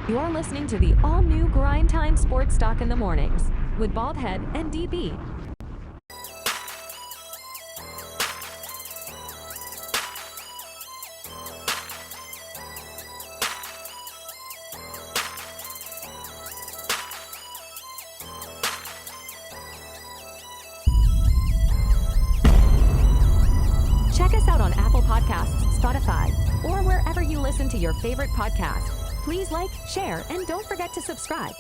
You're listening to the all-new Grindtime Sports Talk in the Mornings with Baldhead and DB. Check us out on Apple Podcasts, Spotify, or wherever you listen to your favorite podcast. Please like, share, and don't forget to subscribe.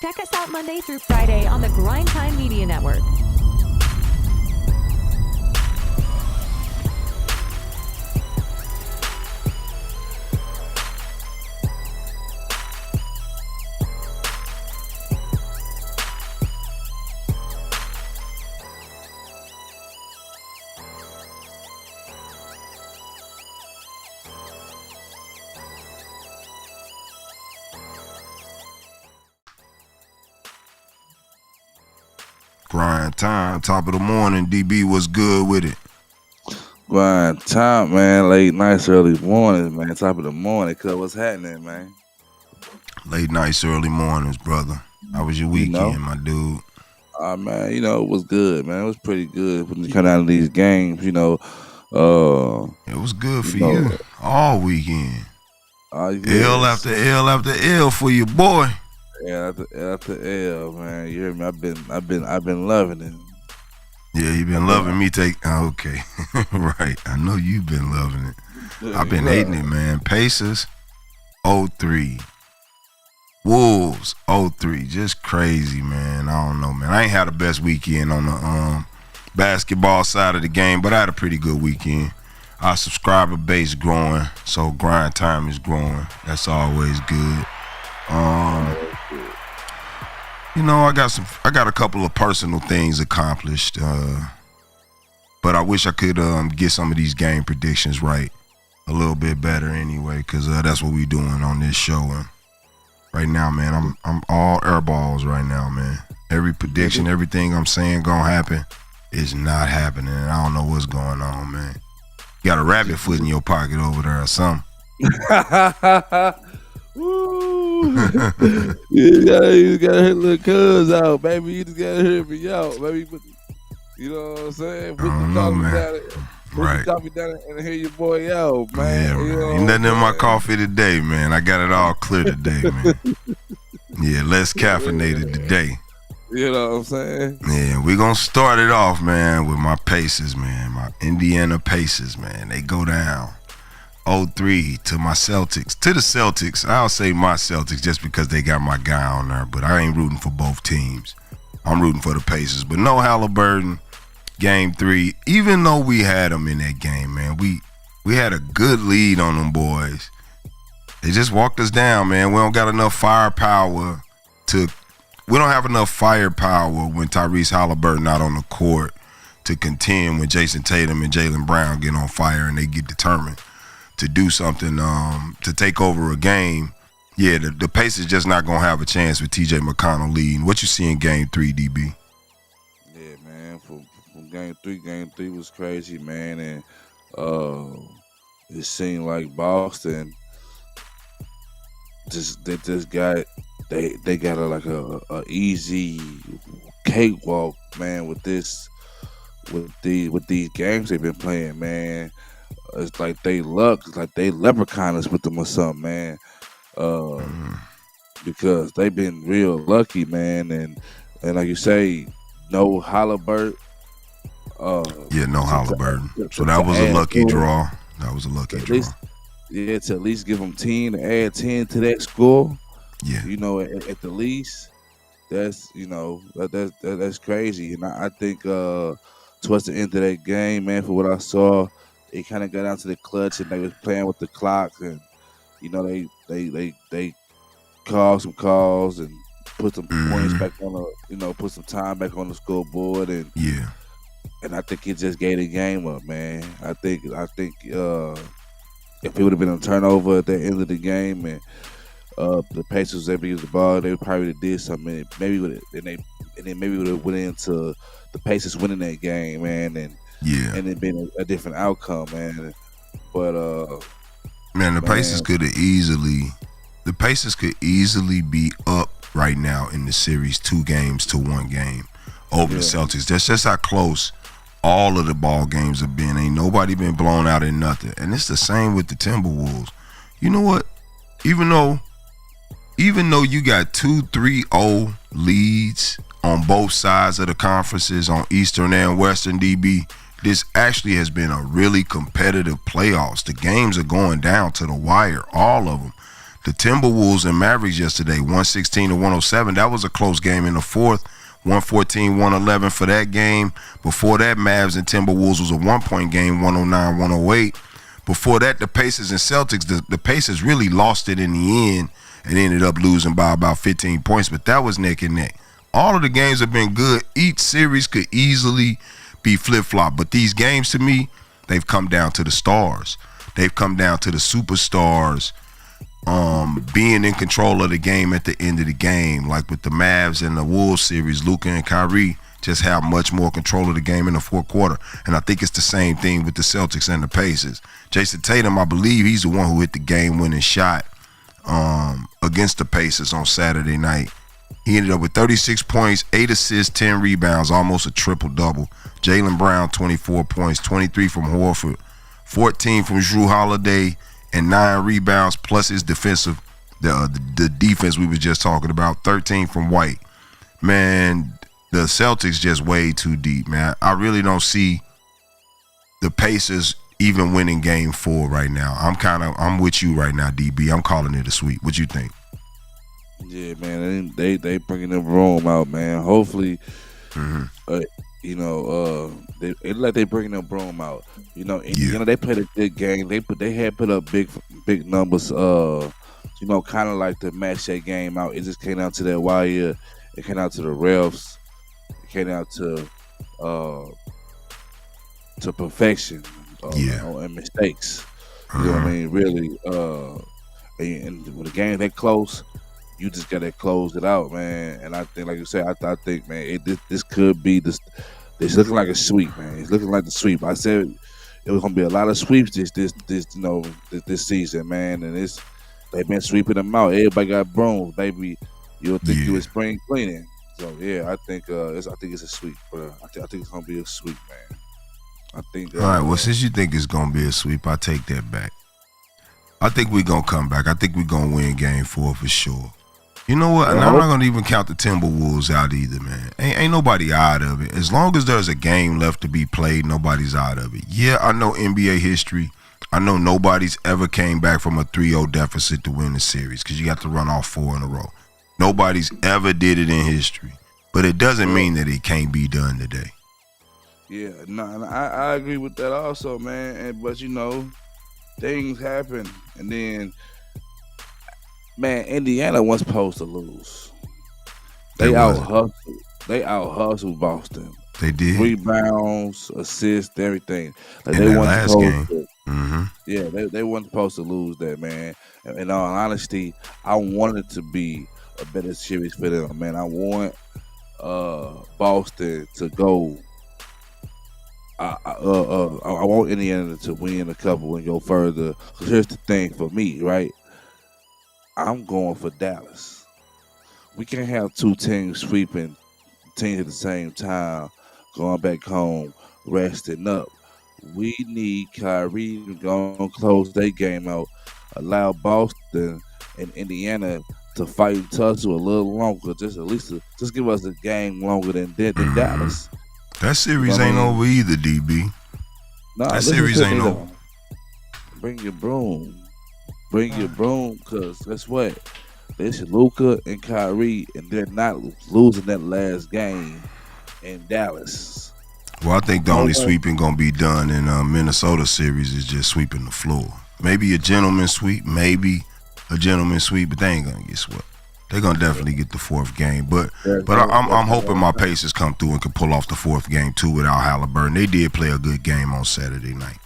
Check us out Monday through Friday on the Grindtime Media Network. Grindtime, top of the morning. DB, what's good with it? Grindtime, man. Late nights, early mornings, man. Top of the morning. Cuz what's happening, man? Late nights, early mornings, brother. How was your weekend, my dude? Man, it was good, man. It was pretty good when you come out of these games, It was good for you all weekend. L after L after L for your boy. Yeah, after L, man. You hear me? I've been loving it. Yeah, you been loving me. Okay, right. I know you've been loving it. I've been hating it, man. Pacers, 0-3. Wolves, 0-3. Just crazy, man. I don't know, man. I ain't had the best weekend on the basketball side of the game, but I had a pretty good weekend. Our subscriber base growing, so grind time is growing. That's always good. I got a couple of personal things accomplished, but I wish I could get some of these game predictions right a little bit better anyway, because that's what we doing on this show. And right now, man, I'm all air balls right now, man. Every prediction, everything I'm saying gonna happen is not happening, and I don't know what's going on, man. You got a rabbit foot in your pocket over there or something. Woo! you gotta hit little cuz out, baby. You just gotta hit me out, baby. You know what I'm saying? Put the coffee down and hear your boy out, man. Yeah, man. Ain't nothing in my coffee today, man. I got it all clear today, man. Yeah, less caffeinated today. You know what I'm saying? Yeah, we're going to start it off, man, with my Pacers, man. My Indiana Pacers, man. They go down 0-3 to my Celtics. To the Celtics. I'll say my Celtics just because they got my guy on there, but I ain't rooting for both teams. I'm rooting for the Pacers. But no Halliburton, game 3. Even though we had them in that game, man, we had a good lead on them boys. They just walked us down, man. We don't got enough firepower we don't have enough firepower when Tyrese Halliburton not on the court to contend when Jason Tatum and Jaylen Brown get on fire and they get determined to do something to take over a game. Yeah, the Pacers just not going to have a chance with TJ McConnell leading. What you see in game 3, DB? Yeah, man. From game 3 was crazy, man. And it seemed like Boston they got a easy cakewalk, man, with these games they've been playing, man. It's like they leprechauns with them or something, man. Because they've been real lucky, man, and like you say, no Halliburton. No Halliburton. So that was a lucky draw. That was a lucky draw. To at least give them 10 to add 10 to that score. Yeah, at the least, that's that's crazy. And I think towards the end of that game, man, for what I saw, it kind of got down to the clutch, and they was playing with the clock, and they called some calls and put some points back on put some time back on the scoreboard, and I think it just gave the game up, man. I think if it would have been a turnover at the end of the game and the Pacers was able to use the ball, they probably would have did something. And maybe would and then maybe would have went into the Pacers winning that game, man, and it been a different outcome, man. But man, the Pacers could easily be up right now in the series 2-1 game over the Celtics. That's just how close all of the ball games have been. Ain't nobody been blown out in nothing. And it's the same with the Timberwolves. You know what? Even though you got 2-3-0 leads on both sides of the conferences, on Eastern and Western, DB, this actually has been a really competitive playoffs. The games are going down to the wire, all of them. The Timberwolves and Mavericks yesterday, 116-107. That was a close game in the fourth. 114-111 for that game. Before that, Mavs and Timberwolves was a 1-point game, 109-108. Before that, the Pacers and Celtics, the Pacers really lost it in the end and ended up losing by about 15 points, but that was neck and neck. All of the games have been good. Each series could easily be flip-flop, but these games, to me, they've come down to the stars. They've come down to the superstars being in control of the game at the end of the game. Like with the Mavs and the Wolves series, Luka and Kyrie just have much more control of the game in the fourth quarter. And I think it's the same thing with the Celtics and the Pacers. Jason Tatum, I believe he's the one who hit the game-winning shot against the Pacers on Saturday night. He ended up with 36 points, 8 assists, 10 rebounds, almost a triple-double. Jaylen Brown, 24 points, 23 from Horford, 14 from Jrue Holiday, and 9 rebounds, plus his defensive, the defense we were just talking about, 13 from White. Man, the Celtics just way too deep, man. I really don't see the Pacers even winning game 4 right now. I'm with you right now, DB. I'm calling it a sweep. What you think? Yeah, man, they bringing the room out, man. Hopefully, they like they bringing the broom out. You know, they played a good game. They had put up big numbers. Kind of like to match that game out. It just came out to that wire. It came out to the refs. It came out to perfection. And mistakes. You know what I mean? Really. And when the game that close, you just gotta close it out, man. And I think, like you said, I think, man, this could be this. It's looking like a sweep, man. It's looking like the sweep. I said it was gonna be a lot of sweeps this season, man. And they've been sweeping them out. Everybody got brooms, baby. You'll think you was spring cleaning. So yeah, I think it's a sweep, bro. I think it's gonna be a sweep, man. I think. All right. Well, since you think it's gonna be a sweep, I take that back. I think we're gonna come back. I think we're gonna win game 4 for sure. You know what? And I'm not gonna even count the Timberwolves out either, man. Ain't nobody out of it. As long as there's a game left to be played, nobody's out of it. Yeah, I know NBA history. I know nobody's ever came back from a 3-0 deficit to win the series because you got to run off 4 in a row. Nobody's ever did it in history. But it doesn't mean that it can't be done today. Yeah, I agree with that also, man. But things happen, and then. Man, Indiana was supposed to lose. They out hustled Boston. They did. Rebounds, assists, everything. Like in that last game. Yeah, they weren't supposed to lose that, man. And in all honesty, I wanted to be a better series for them, man. I want Boston to go. I want Indiana to win a couple and go further. Because here's the thing for me, right? I'm going for Dallas. We can't have 2 teams sweeping teams at the same time, going back home, resting up. We need Kyrie to go and close their game out, allow Boston and Indiana to fight and tussle a little longer, just give us a game longer than Dallas. That series ain't over either, DB. That series ain't over. Bring your broom. Bring your broom, because guess what? It's Luka and Kyrie, and they're not losing that last game in Dallas. Well, I think the only sweeping going to be done in Minnesota series is just sweeping the floor. Maybe a gentleman's sweep, but they ain't going to get swept. They're going to definitely get the 4th game. But I'm hoping my Pacers come through and can pull off the 4th game, too, without Halliburton. They did play a good game on Saturday night.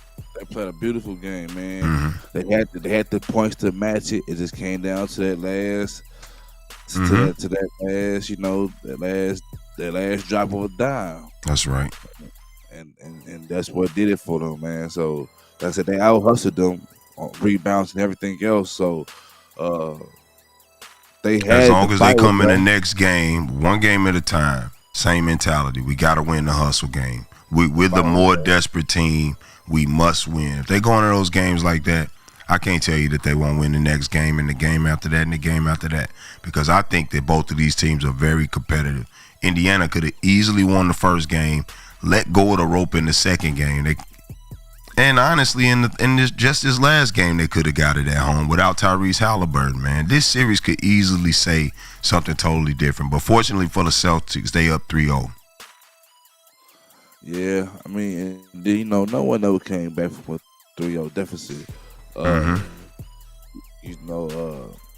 played a beautiful game, man. They had the points to match it. It just came down to that last to that last, that last drop of a dime. That's right. And that's what did it for them, man. So like I said, they out hustled them on rebounds and everything else. So they had, as long as they come in the next game, one game at a time. Same mentality. We got to win the hustle game. We're the more desperate team. We must win. If they go into those games like that, I can't tell you that they won't win the next game and the game after that and the game after that, because I think that both of these teams are very competitive. Indiana could have easily won the first game, let go of the rope in the second game. And honestly, in this last game, they could have got it at home without Tyrese Halliburton, man. This series could easily say something totally different. But fortunately for the Celtics, they up 3-0. Yeah, I mean, no one ever came back from a 3-0 deficit. Man,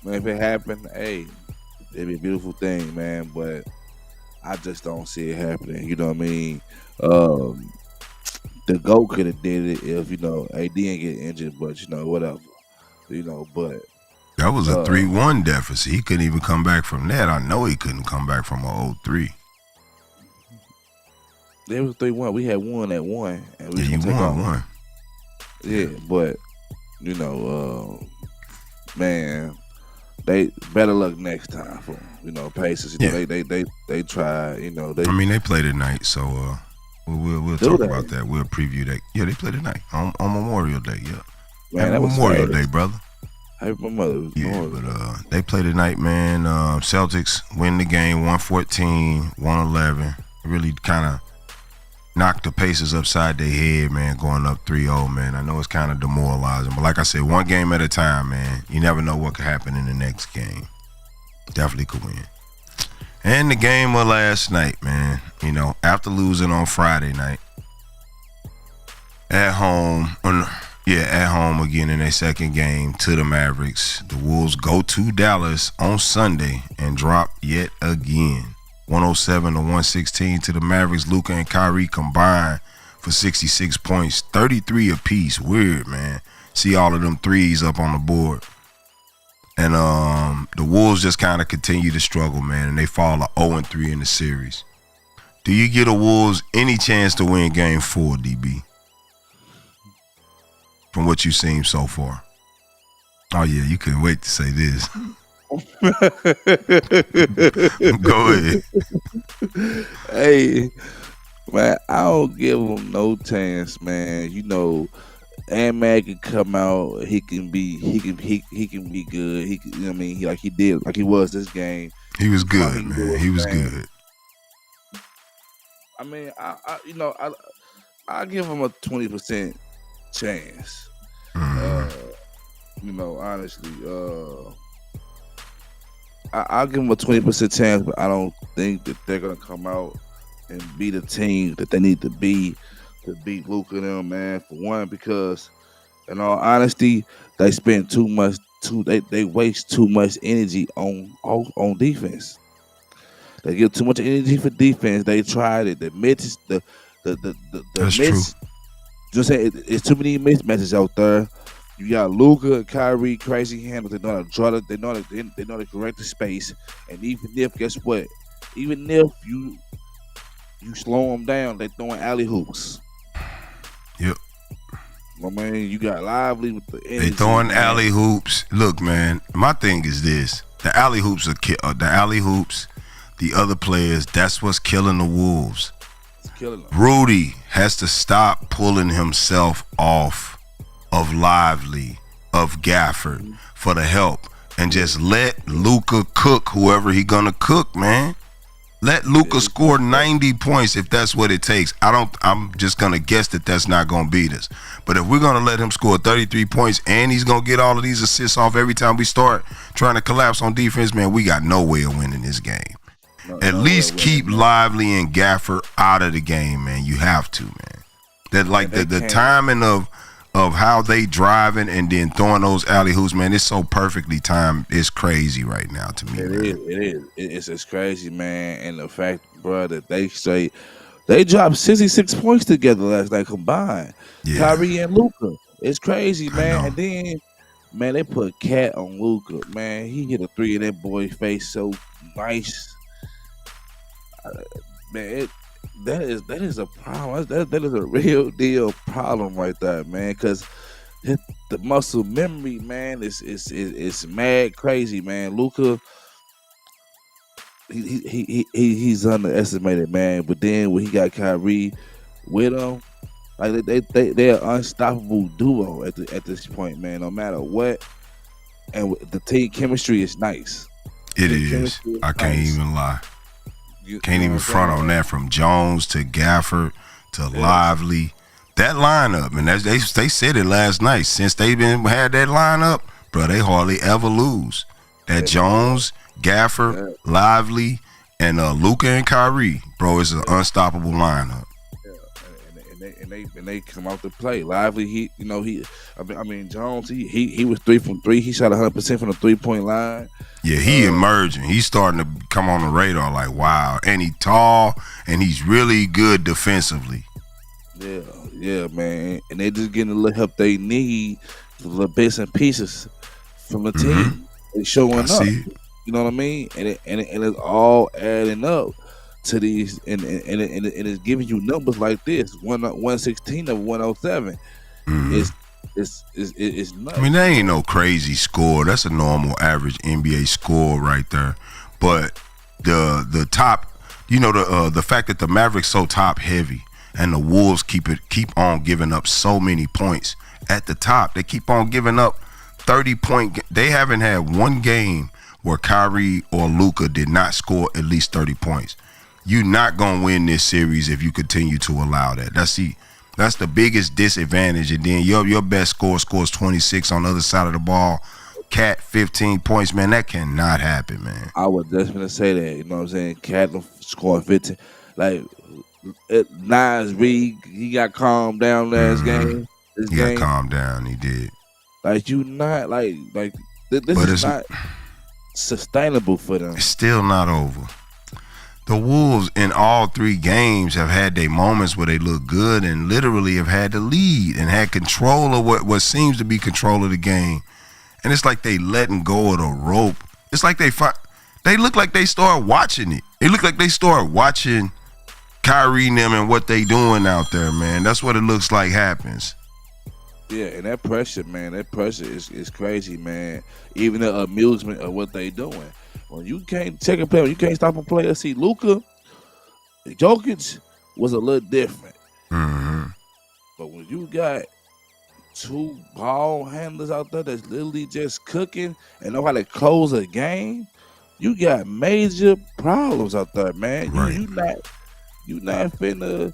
if it happened, hey, it'd be a beautiful thing, man. But I just don't see it happening. You know what I mean? The GOAT could have did it if AD didn't get injured, but whatever. But that was a 3-1 deficit. He couldn't even come back from that. I know he couldn't come back from a 0-3. It was 3-1. We had one at one, and we you won one. Yeah, but man, they better luck next time for Pacers. They try. I mean, they play tonight, so we'll talk about that. We'll preview that. Yeah, they play tonight on Memorial Day. Yeah, man, that was Memorial Day, brother. My mother was but they play tonight, man. Celtics win the game 114, 111. Really kind of knocked the Pacers upside their head, man, going up 3-0, man. I know it's kind of demoralizing, but like I said, one game at a time, man. You never know what could happen in the next game. Definitely could win. And the game of last night, man, after losing on Friday night, at home again in their second game to the Mavericks, the Wolves go to Dallas on Sunday and drop yet again. 107-116 to the Mavericks. Luka and Kyrie combined for 66 points, 33 apiece. Weird, man. See all of them threes up on the board. And the Wolves just kind of continue to struggle, man, and they fall to 0-3 in the series. Do you give the Wolves any chance to win Game 4, DB? From what you've seen so far. Oh, yeah, you couldn't wait to say this. Go ahead. Hey, man, I don't give him no chance, man. Ant-Man can come out. He can be good. He can, like he did, like he was this game. He was good, man. He was good. I mean, I give him a 20% chance. Honestly, I'll give them a 20% chance, but I don't think that they're gonna come out and be the team that they need to be to beat Luka and them, man. For one, because in all honesty, they spend too much. They waste too much energy on defense. They give too much energy for defense. They tried it. The misses, the That's miss. true. Just say it's too many mismatches out there. You got Luka and Kyrie, crazy handles. They know how to draw it. They know how to correct the space. And even if, guess what? Even if you slow them down, they throwing alley hoops. Yep. My man, you got Lively with the energy. They throwing alley hoops. Look, man, my thing is this: the alley hoops the other players. That's what's killing the Wolves. It's killing them. Rudy has to stop pulling himself off of Lively, of Gafford for the help, and just let Luka cook whoever he gonna cook, man. Let Luka score 90 points if that's what it takes. I'm just gonna guess that that's not gonna beat us. But if we're gonna let him score 33 points and he's gonna get all of these assists off every time we start trying to collapse on defense, man, we got no way of winning this game. At least keep Lively and Gafford out of the game, man. You have to, man. That like the timing of how they driving and then throwing those alley hoops, man, it's so perfectly timed. It's crazy right now to me. It is. It's crazy, man. And the fact, bro, that they say They dropped 66 points together last night combined. Yeah. Kyrie and Luka. It's crazy, man. know. And then, man, they put Cat on Luka. Man, he hit a three in that boy's face so nice. Man, that is a problem. That is a real deal problem right there, man. Because the muscle memory, man, is mad crazy, man. Luka, he's underestimated, man. But then when he got Kyrie with him, like they're an unstoppable duo at this point, man. No matter what, and the team chemistry is nice. It is. I can't even lie. Can't even front on that. From Jones to Gafford to Lively, that lineup, and they said it last night. Since they've had that lineup, bro, they hardly ever lose. That Jones, Gafford, Lively, and Luka and Kyrie, bro, it's an unstoppable lineup. And they come out to play. Lively, Jones, he was 3 from 3. He shot 100% from the 3-point line. Yeah, he emerging. He's starting to come on the radar like, wow. And he's tall, and he's really good defensively. Yeah, man. And they just getting a little help they need, the little bits and pieces from the team. They showing up. See. You know what I mean? And it's all adding up to these, and it's giving you numbers like this: 116 of 107. It's nuts. I mean, that ain't no crazy score. That's a normal average NBA score right there. But the top, the fact that the Mavericks so top heavy and the Wolves keep on giving up so many points at the top. They keep on giving up 30-point. They haven't had one game where Kyrie or Luka did not score at least 30 points. You're not gonna win this series if you continue to allow that. That's the biggest disadvantage. And then your best score scores 26 on the other side of the ball. Cat 15 points, man. That cannot happen, man. I was just gonna say that. You know what I'm saying? Cat scoring 15. Like Nas Reed, he got calmed down last game. He got calmed down. He did. Like you not like this is not sustainable for them. It's still not over. The Wolves in all 3 games have had their moments where they look good and literally have had the lead and had control of what seems to be control of the game. And it's like they letting go of the rope. It's like they look like they start watching it. It look like they start watching Kyrie and them and what they doing out there, man. That's what it looks like happens. Yeah, and that pressure, man, is crazy, man. Even the amusement of what they doing. When you can't take a play, when you can't stop a player. See, Luka, Jokic was a little different. But when you got 2 ball handlers out there that's literally just cooking and know how to close a game, you got major problems out there, man. Right. You not finna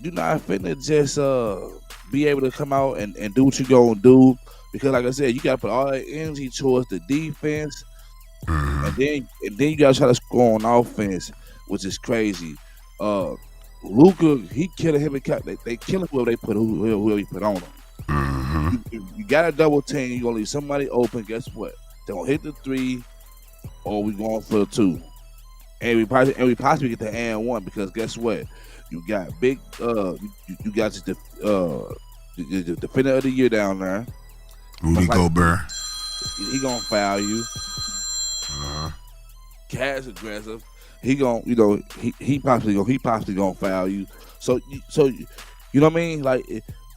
you're not finna just be able to come out and do what you gonna do. Because like I said, you gotta put all that energy towards the defense, and then you gotta try to score on offense, which is crazy. Luka, he killing him. They killing whoever he put on him. You got a double team. You gonna leave somebody open. Guess what? They gonna hit the 3, or we going for the 2, and we possibly get the and 1 because guess what? You got big. You got the defender of the year down there. Rudy Gobert. He gonna foul you. Cat's aggressive. He gonna, he possibly gonna foul you. So you know what I mean? Like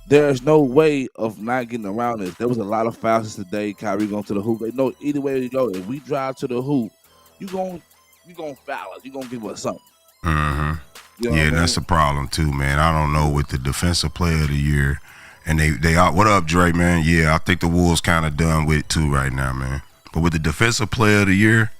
there's no way of not getting around this. There was a lot of fouls today. Kyrie going to the hoop. They know either way you go. If we drive to the hoop, you gonna foul us. You gonna give us something. You know that's the problem too, man. I don't know with the defensive player of the year. And they are. What up, Dre, man? Yeah, I think the Wolves kind of done with it too right now, man. But with the defensive player of the year,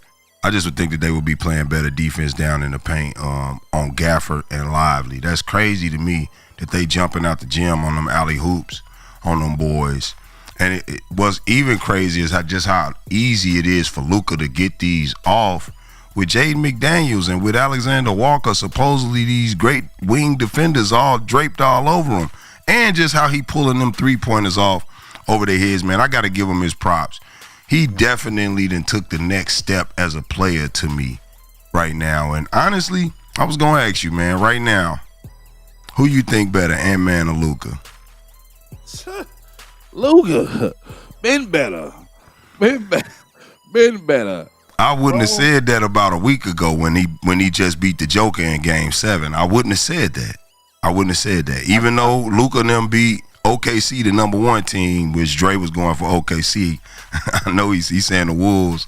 I just would think that they would be playing better defense down in the paint on Gafford and Lively. That's crazy to me that they jumping out the gym on them alley hoops on them boys. And it was even crazy is how easy it is for Luka to get these off with Jaden McDaniels and with Alexander Walker, supposedly these great wing defenders all draped all over him. And just how he pulling them 3-pointers off over their heads, man. I got to give him his props. He definitely then took the next step as a player to me. right now. And honestly, I was gonna ask you, man, right now, who you think better, Ant-Man or Luka? Luka, been better. Been better. I wouldn't have said that about a week ago when he just beat the Joker in Game 7. I wouldn't have said that. Even though Luka and them beat OKC, the number 1 team, which Dre was going for OKC. I know he's saying the Wolves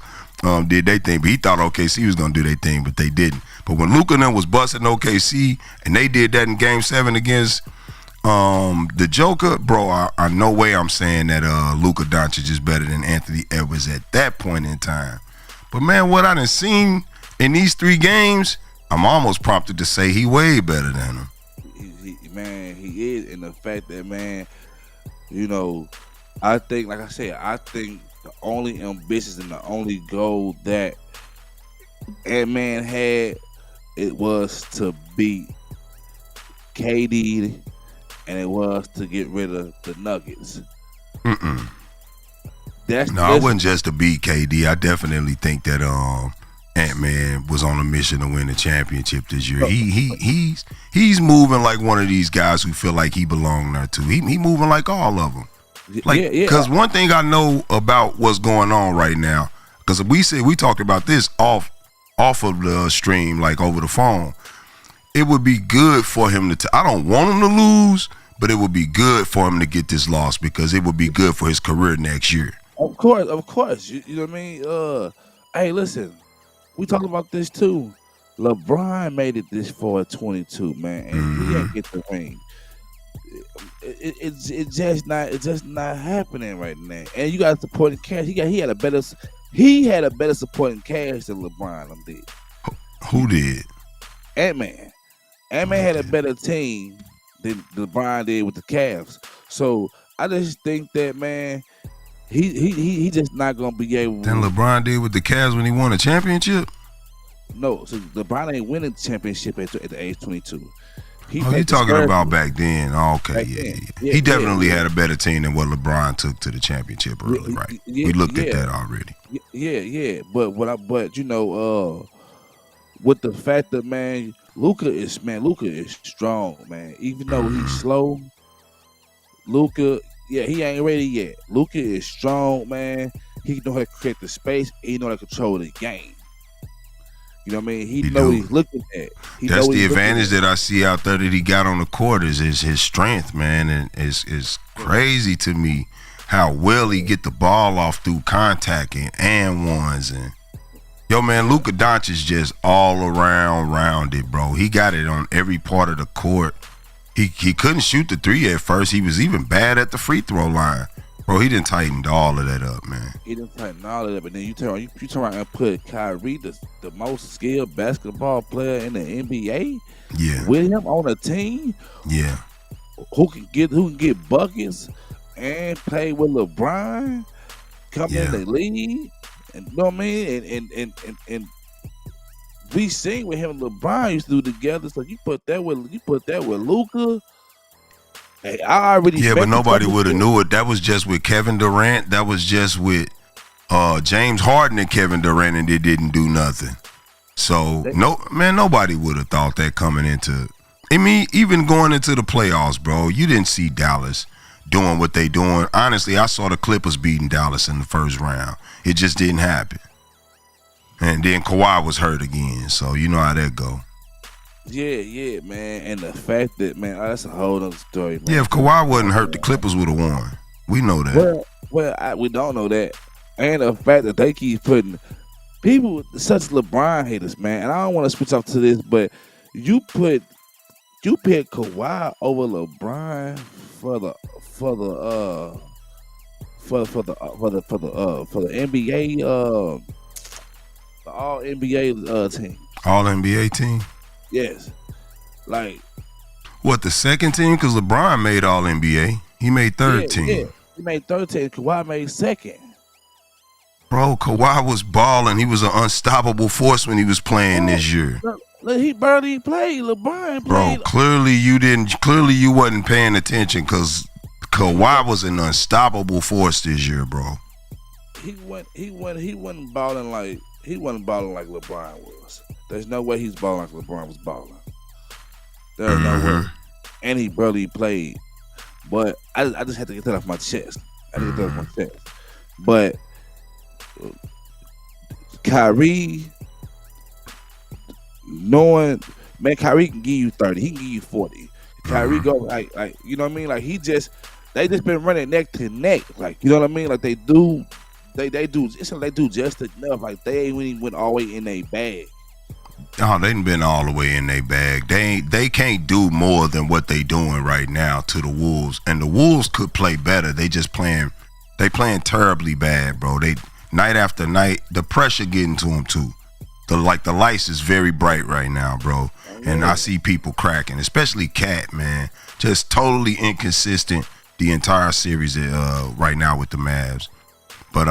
did their thing, but he thought OKC was going to do their thing, but they didn't. But when Luka and them was busting OKC, and they did that in Game 7 against the Joker, bro, I no way I'm saying that Luka Doncic is better than Anthony Edwards at that point in time. But, man, what I done seen in these 3 games, I'm almost prompted to say he way better than him. He is. And the fact that, man, you know, I think, like I said, the only ambitions and the only goal that Ant-Man had, it was to beat KD, and it was to get rid of the Nuggets. I wasn't just to beat KD. I definitely think that Ant-Man was on a mission to win the championship this year. He's moving like one of these guys who feel like he belonged there too. He moving like all of them. Like, because one thing I know about what's going on right now, because we talked about this off of the stream, like over the phone. It would be good for him to. I don't want him to lose, but it would be good for him to get this loss because it would be good for his career next year. Of course. You know what I mean? Hey, listen, we talked about this too. LeBron made it this far at 22, man, and he didn't get the ring. It's just not happening right now. And you got supporting cast. He had a better supporting cast than LeBron did. Who did? Ant-Man. Ant-Man had a better team than LeBron did with the Cavs. So I just think that, man, he just not gonna be able. Than LeBron did with the Cavs when he won a championship. No, so LeBron ain't winning the championship at the age 22. You talking about back then? Oh, okay, yeah. He definitely had a better team than what LeBron took to the championship early, right? We looked at that already. Yeah. But you know, with the fact that, man, Luka is strong, man. Even though he's slow, Luka, he ain't ready yet. Luka is strong, man. He know how to create the space. He know how to control the game. You know what I mean? He know what he's looking at. That's the advantage that I see out there that he got on the court is his strength, man. And it's crazy to me how well he get the ball off through contact and ones. And yo, man, Luka Doncic just all around rounded, bro. He got it on every part of the court. He couldn't shoot the 3 at first. He was even bad at the free throw line. Bro, he done tightened all of that up, man. He done tightened all of that, but then you turn around and put Kyrie, the most skilled basketball player in the NBA, with him on a team, who can get buckets and play with LeBron, come in the league, and you know what I mean, and we seen what him and LeBron used to do together. So you put that with Luka. Hey, I already but nobody would have knew it. That was just with Kevin Durant. That was just with James Harden and Kevin Durant, and they didn't do nothing. So nobody would have thought that coming into. I mean, even going into the playoffs, bro. You didn't see Dallas doing what they doing. Honestly, I saw the Clippers beating Dallas in the first round. It just didn't happen. And then Kawhi was hurt again, so you know how that go. Yeah, man. And the fact that, man, that's a whole other story, man. Yeah, if Kawhi wasn't hurt, the Clippers would have won. We know that. We don't know that. And the fact that they keep putting people, such LeBron haters, man. And I don't want to switch off to this, but you pick Kawhi over LeBron for the NBA the All NBA team. All NBA team. Yes. Like what, the second team? Because LeBron made All NBA. He made third team. Yeah. He made third team. Kawhi made second. Bro, Kawhi was balling. He was an unstoppable force when he was playing this year. He barely played. LeBron played. Bro, clearly you wasn't paying attention because Kawhi was an unstoppable force this year, bro. He wasn't balling like LeBron was. There's no way he's balling like LeBron was balling. There's no way. And he barely played. But I just had to get that off my chest. But Kyrie, knowing, man, Kyrie can give you 30. He can give you 40. Kyrie go like you know what I mean? Like they just been running neck to neck. Like, you know what I mean? Like they do it's like they do just enough. Like they ain't even went all the way in their bag. Oh, they ain't been all the way in their bag. They can't do more than what they doing right now to the Wolves. And the Wolves could play better. They playing terribly bad, bro. They night after night, the pressure getting to them too. The lights is very bright right now, bro. And I see people cracking, especially Cat, man. Just totally inconsistent the entire series right now with the Mavs. But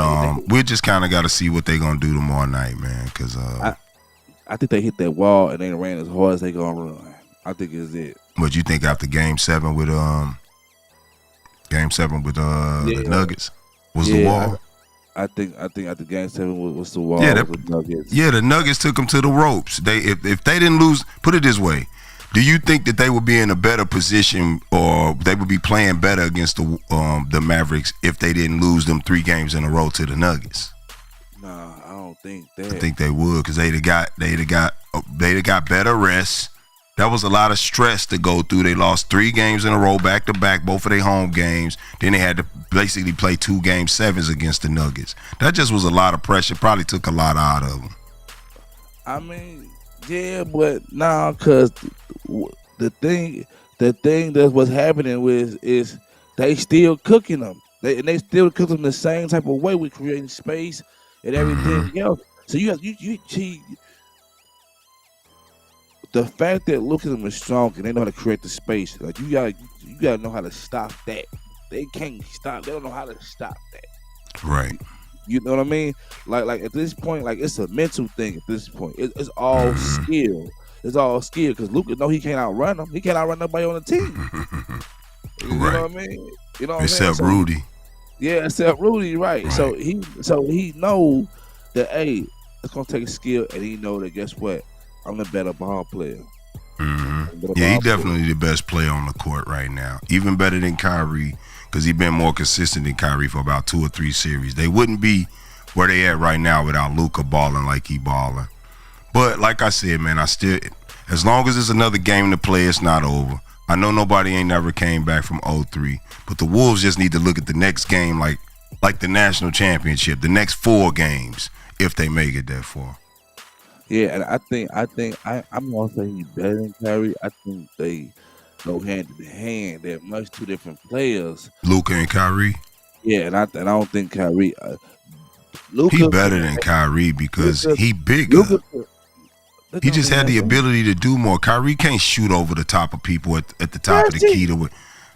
we just kind of got to see what they gonna do tomorrow night, man. Cause I think they hit that wall and they ran as hard as they gonna run. I think it's it. What you think after Game 7 with the Nuggets was the wall? I think after Game 7 was the wall. Yeah, with the Nuggets. Yeah, the Nuggets took them to the ropes. If they didn't lose, put it this way. Do you think that they would be in a better position or they would be playing better against the Mavericks if they didn't lose them 3 games in a row to the Nuggets? Nah, I don't think that. I think they would because they'd have got better rest. That was a lot of stress to go through. They lost 3 games in a row back to back, both of their home games. Then they had to basically play 2 Game 7s against the Nuggets. That just was a lot of pressure. Probably took a lot out of them. I mean, yeah, but nah, because the thing that was happening is they still cooking them. They still cook them the same type of way with creating space and everything else. So you the fact that Luka is strong and they know how to create the space, like you gotta know how to stop that. They can't stop. They don't know how to stop that. Right. You know what I mean? Like at this point, like it's a mental thing. At this point, it's all skill. It's all skill because Luka know he can't outrun them. He can't outrun nobody on the team. You know what I mean? You know what except Rudy. Yeah, except Rudy, right? Right. So he know that it's gonna take skill, and he know that guess what? I'm the better ball player. Yeah, he definitely the best player on the court right now. Even better than Kyrie because he's been more consistent than Kyrie for about 2 or 3 series. They wouldn't be where they at right now without Luka balling like he balling. But like I said, man, as long as there's another game to play, it's not over. I know nobody ain't never came back from 0-3, but the Wolves just need to look at the next game like the national championship, the next 4 games, if they make it that far. Yeah, and I'm gonna say he's better than Kyrie. I think they go hand in hand. They're much 2 different players. Luka and Kyrie. Yeah, and I don't think Kyrie. Luka, he better than Kyrie because he bigger. He just had the ability to do more. Kyrie can't shoot over the top of people at the top of the key to it.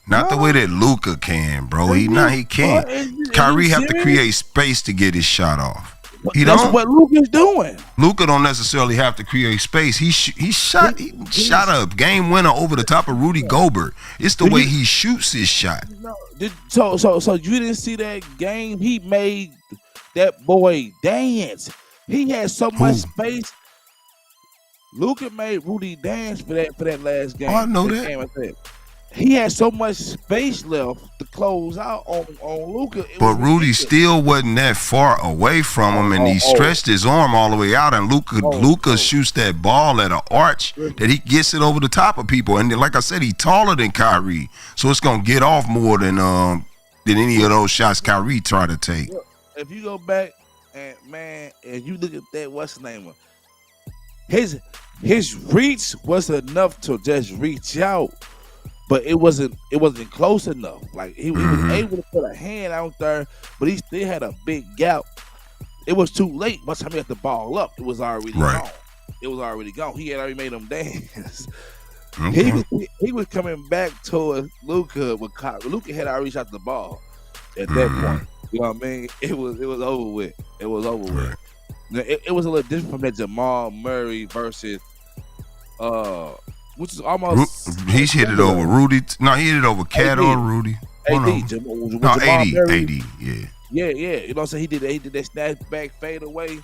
Not the way that Luka can, bro. He can't. Kyrie have to create space to get his shot off. That's what Luka's doing. Luka don't necessarily have to create space. He shot a game winner over the top of Rudy Gobert. It's the way he shoots his shot. So you didn't see that game? He made that boy dance. He had so much space. Luka made Rudy dance for that last game. Oh, I know that. He had so much space left to close out on Luka. But Rudy still wasn't that far away from him, and he stretched his arm all the way out, and Luka shoots that ball at an arch that he gets it over the top of people. And like I said, he's taller than Kyrie, so it's going to get off more than any of those shots Kyrie tried to take. If you go back and you look at that, what's the name of his reach was enough to just reach out. But it wasn't close enough. Like he was able to put a hand out there, but he still had a big gap. It was too late. By the time he had the ball up, it was already gone. It was already gone. He had already made him dance. Okay. He was coming back towards Luka with Luka had already shot the ball at that point. You know what I mean? It was over with. It was over with. It was a little different from that Jamal Murray versus which is almost he's hit it over Rudy. No, he hit it over Cat or Rudy. AD. AD, yeah. Yeah. You know what I'm saying? He did that snap back fade away.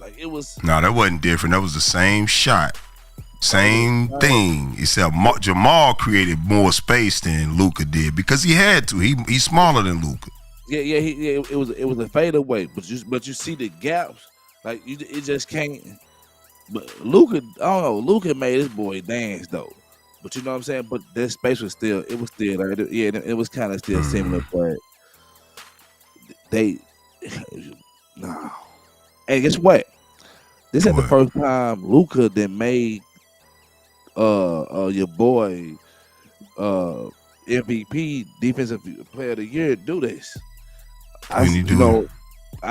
Like it was. No, that wasn't different. That was the same shot. Same thing, except Jamal created more space than Luka did because he had to. He's smaller than Luka. Yeah. It was a fadeaway, but you see the gaps. Like it just can't. But Luka, I don't know. Luka made his boy dance though. But you know what I'm saying. But that space was still. It was still. Like, it was kind of still similar, but they no. And guess what? This ain't the first time Luka then made your boy MVP defensive player of the year do this. I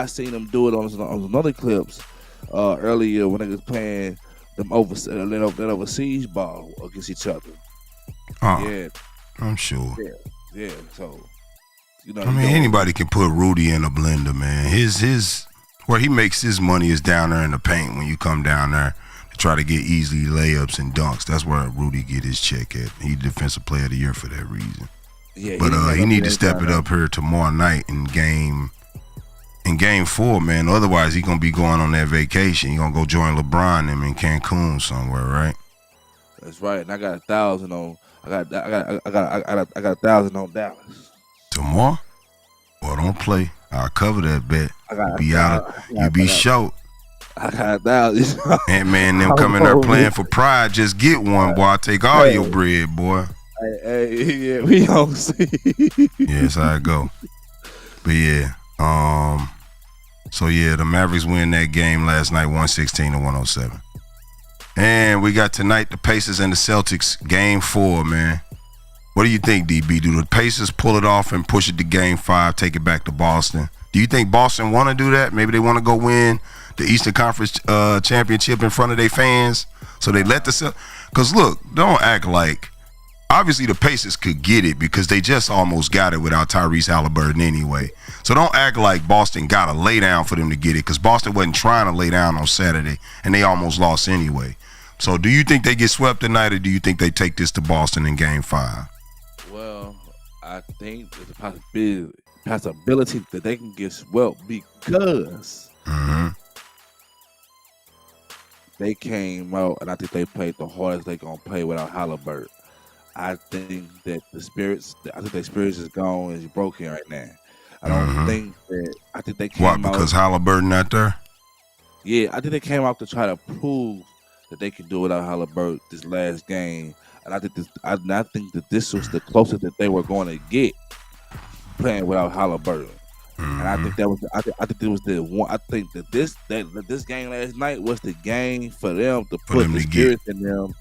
seen him do it on some other clips earlier when they was playing them overseas ball against each other. Yeah, I'm sure. Yeah. So I mean, anybody can put Rudy in a blender, man. His where he makes his money is down there in the paint when you come down there. Try to get easy layups and dunks. That's where Rudy get his check at. He defensive player of the year for that reason. Yeah, but he need to step it up here tomorrow night in game 4, man. Otherwise, he gonna be going on that vacation. He gonna go join LeBron and them in Cancun somewhere, right? That's right. And I got 1,000 on. I got 1,000 on Dallas tomorrow. Well, don't play. I'll cover that bet. You be short. I got 1,000. And man, them coming there playing for pride. Just get one, boy. I take all your bread, boy. Hey, yeah, we don't see. Yeah, that's how it go. But yeah, so yeah, the Mavericks win that game last night, 116-107. And we got tonight the Pacers and the Celtics, game 4, man. What do you think, DB? Do the Pacers pull it off and push it to game 5, take it back to Boston? Do you think Boston want to do that? Maybe they want to go win the Eastern Conference championship in front of their fans, so they let because look, don't act like obviously the Pacers could get it because they just almost got it without Tyrese Halliburton anyway. So don't act like Boston got to lay down for them to get it because Boston wasn't trying to lay down on Saturday and they almost lost anyway. So do you think they get swept tonight or do you think they take this to Boston in game 5? Well, I think there's a possibility that they can get swept because they came out, and I think they played the hardest they gonna play without Halliburton. I think that their spirits is gone and is broken right now. I don't think that. I think they came out. Why? Because Halliburton not there? Yeah, I think they came out to try to prove that they can do without Halliburton this last game, and I think this was the closest that they were going to get playing without Halliburton. And I think that was. I think it was the one. I think that this game last night was the game for them to put the spirit in them.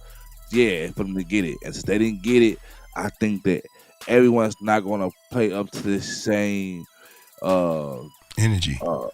Yeah, for them to get it. And since they didn't get it, I think that everyone's not going to play up to the same energy. And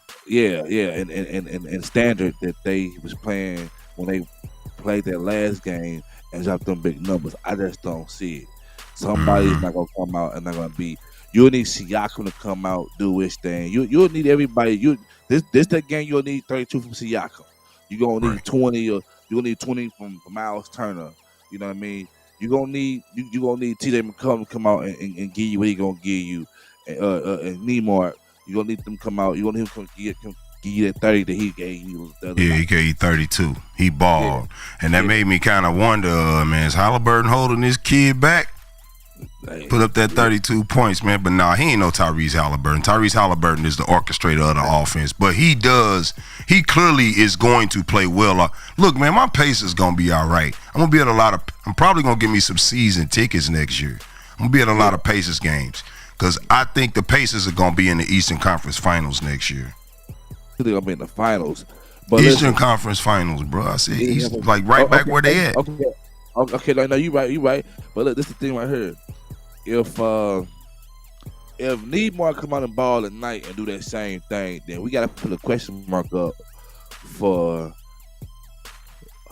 standard that they was playing when they played that last game and dropped them big numbers. I just don't see it. Somebody's not going to come out and they're going to be. You'll need Siakam to come out, do his thing. You'll need everybody. This that game you'll need 32 from Siakam. You're gonna need 20 or you're gonna need 20 from Miles Turner. You know what I mean? You're gonna need TJ McCollum to come out and give you what he gonna give you. And Neimark, you're gonna need them to come out. You're gonna need him to give you that 30 that he gave you. He gave you 32. He balled. Yeah. And that made me kind of wonder, man, is Halliburton holding this kid back? Put up that 32 points, man. But nah, he ain't no Tyrese Halliburton. Tyrese Halliburton is the orchestrator of the offense. But he clearly is going to play well. Look, man, my pace is going to be all right. I'm going to be at I'm probably going to get me some season tickets next year. I'm going to be at a lot of Pacers games because I think the Pacers are going to be in the Eastern Conference Finals next year. They're going to be in the finals. But Eastern Conference Finals, bro. I said East, like back where they at. Okay, no, you right. But look, this is the thing right here. If Neimark come out and ball at night and do that same thing, then we gotta put a question mark up for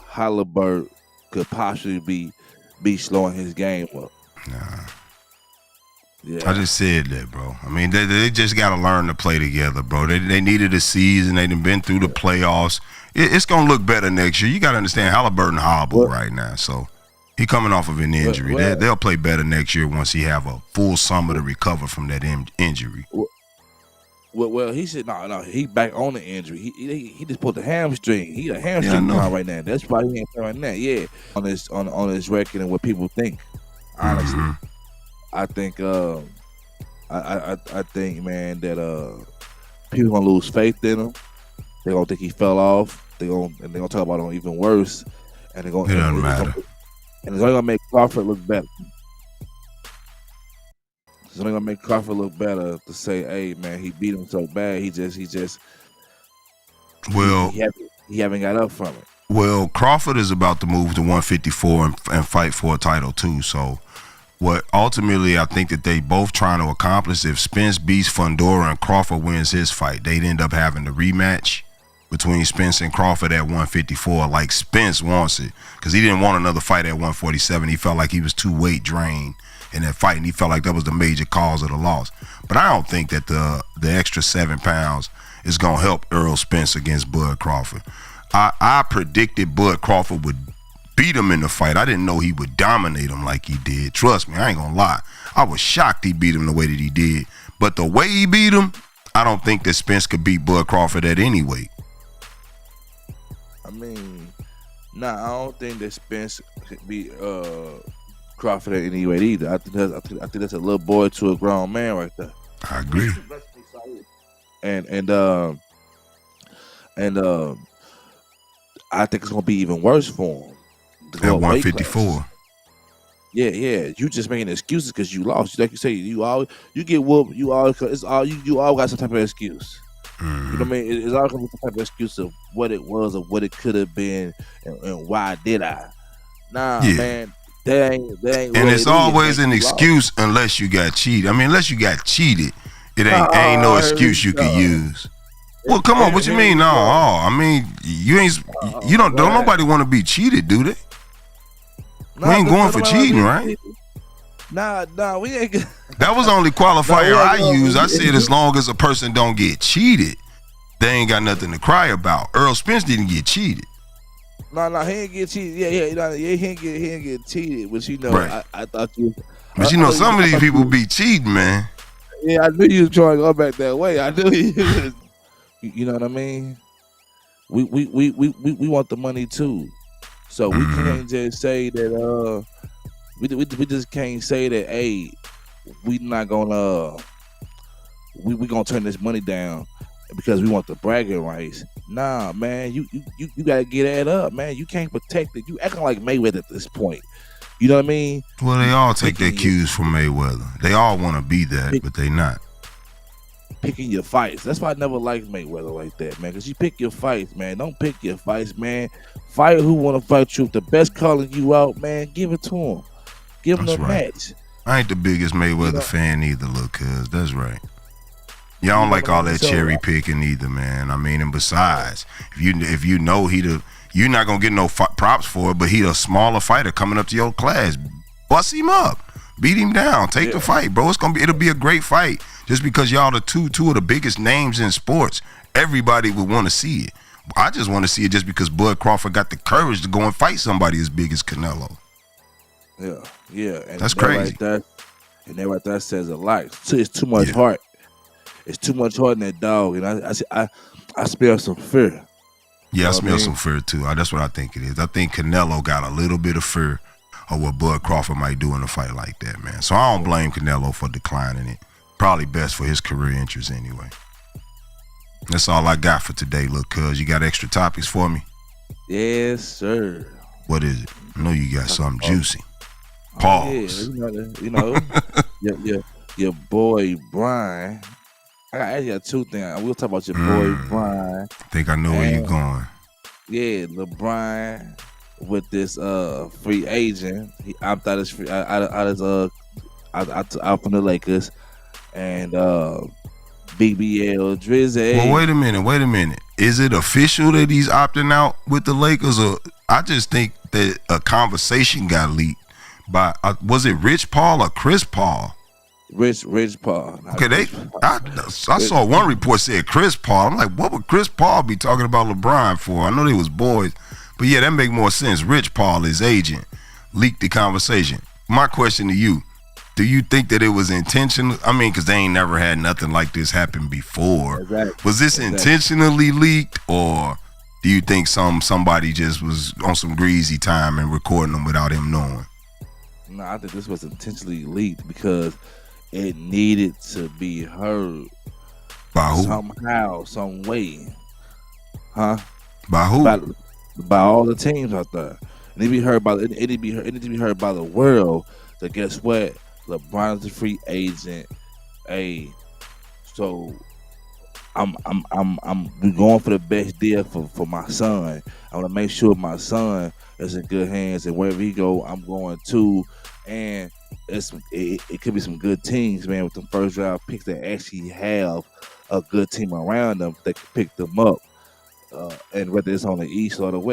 Halliburton could possibly be slowing his game up. Nah. Yeah. I just said that, bro. I mean, they just got to learn to play together, bro. They needed a season. They done been through the playoffs. It's going to look better next year. You got to understand Halliburton hobbled right now, so he coming off of an injury. They'll play better next year once he have a full summer to recover from that injury. Well, he said no. He back on the injury. He just pulled the hamstring. He a hamstring right now. That's why he ain't playing right now. Yeah, on his record and what people think. Honestly, I think I think, man, that people gonna lose faith in him. They gonna think he fell off. They gonna talk about him even worse. And they gonna. It doesn't matter. And it's only gonna make Crawford look better. It's only gonna make Crawford look better to say, "Hey, man, he beat him so bad. He just." Well, he haven't got up from it. Well, Crawford is about to move to 154 and fight for a title too. So, what ultimately I think that they both trying to accomplish, if Spence beats Fundora and Crawford wins his fight, they'd end up having the rematch between Spence and Crawford at 154, like Spence wants it, because he didn't want another fight at 147. He felt like he was too weight drained in that fight, and he felt like that was the major cause of the loss. But I don't think that the extra 7 pounds is going to help Errol Spence against Bud Crawford. I predicted Bud Crawford would beat him in the fight. I didn't know he would dominate him like he did. Trust me, I ain't going to lie. I was shocked he beat him the way that he did. But the way he beat him, I don't think that Spence could beat Bud Crawford at any weight. I mean, I don't think that Spence could beat Crawford at any weight either. I think that's a little boy to a grown man right there. I agree. And I think it's gonna be even worse for him. At 154. Yeah. You just making excuses because you lost. Like you say, you get whooped. You all got some type of excuse. You know what I mean? It's all gonna be some type of excuse of what it was or what it could have been and why did I? Man. That ain't and it's always an excuse unless you got cheated. I mean, unless you got cheated, it ain't no excuse you could use. Well, come on, what you mean? No, I mean, you don't nobody want to be cheated, do they? We ain't going for cheating, right? Nah, we ain't. That was the only qualifier I used. I said as long as a person don't get cheated, they ain't got nothing to cry about. Errol Spence didn't get cheated. No, he ain't get cheated. He ain't get cheated. But you know, right. I thought you. But some of these people be cheating, man. Yeah, I knew you was trying to go back that way. I knew you. You know what I mean? We want the money too, so we can't just say that. We just can't say that. Hey, we not gonna we gonna turn this money down because we want the bragging rights. Nah, man, you gotta get that up, man. You can't protect it. You acting like Mayweather at this point. You know what I mean? Well, they all take their cues from Mayweather. They all want to be that, but they not. Picking your fights. That's why I never liked Mayweather like that, man. Because you pick your fights, man. Don't pick your fights, man. Fight who want to fight you. If the best calling you out, man, give it to him. Give him the match. I ain't the biggest Mayweather fan either, look, cuz. That's right. Y'all don't like all that cherry picking either, man. I mean, and besides, if you know you're not gonna get no props for it, but he a smaller fighter coming up to your class. Bust him up. Beat him down. Take the fight, bro. It'll be a great fight. Just because y'all the two of the biggest names in sports, everybody would want to see it. I just want to see it just because Bud Crawford got the courage to go and fight somebody as big as Canelo. Yeah. And that's crazy. That right there says a lot. It's too much heart. It's too much heart in that dog, and I smell some fear. Yeah, I smell some fear too. That's what I think it is. I think Canelo got a little bit of fear of what Bud Crawford might do in a fight like that, man. So I don't blame Canelo for declining it. Probably best for his career interest anyway. That's all I got for today, look, cuz. You got extra topics for me? Yes, sir. What is it? I know you got something juicy. Pause. Your boy Brian. I got two things. We'll talk about your boy Brian. I think I know where you're going. Yeah, LeBron with this free agent. He opted out his out from the Lakers. And BBL Drizzy. Well, wait a minute. Is it official that he's opting out with the Lakers, or I just think that a conversation got leaked by was it Rich Paul or Chris Paul? Rich Paul. Okay, I saw one report said Chris Paul. I'm like, what would Chris Paul be talking about LeBron for? I know they was boys, but yeah, that make more sense. Rich Paul, his agent, leaked the conversation. My question to you: do you think that it was intentional? I mean, because they ain't never had nothing like this happen before. Exactly. Was this intentionally leaked, or do you think somebody just was on some greasy time and recording them without him knowing? No, I think this was intentionally leaked because it needed to be heard. By who? Somehow, some way. Huh? By who? By all the teams out there. It need to be heard by it need to be heard by the world. That guess what? LeBron is a free agent. Hey, so I'm going for the best deal for my son. I want to make sure my son is in good hands, and wherever he go, I'm going too. And it could be some good teams, man, with the first round picks that actually have a good team around them that can pick them up. And whether it's on the East or the West.